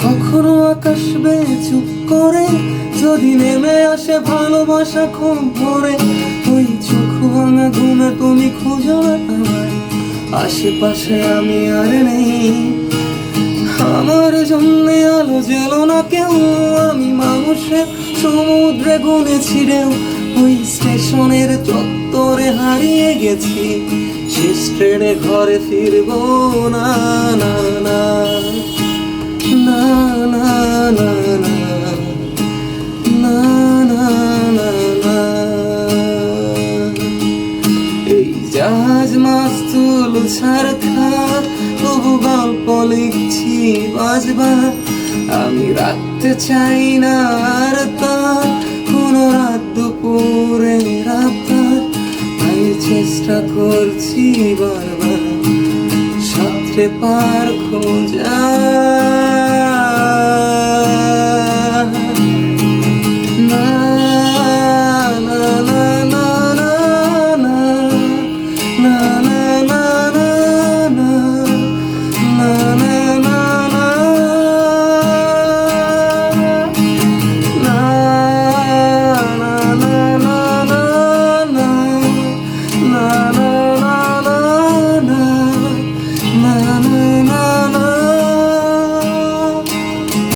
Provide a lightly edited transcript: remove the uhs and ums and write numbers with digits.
কখনো আকাশ বেয়ে চুপ করে যদি নেমে আসে ভালোবাসা খুব ভরে, ওই চোখ ভাঙা ঘুমে তুমি খুঁজো না আমায়, আশেপাশে আমি আর নেই। আমার জন্যে আলো জেলো না কেউ, আমি মানুষের সমুদ্রে গুনেছি ঢেউ। ওই স্টেশনের চত্বরে হারিয়ে গেছি, শেষ ট্রেনে ঘরে ফিরবো না, না না না না না না না না না না। এই জাহাজ মাস্তুল ছাড়খার, তবু গল্প লিখছি বাজবার। আমি রাখতে চাই না আর তার কোনো রাত দুপুরে রাতবার, তাই চেষ্টা করছি বারবার সাঁতরে পার খোঁজা।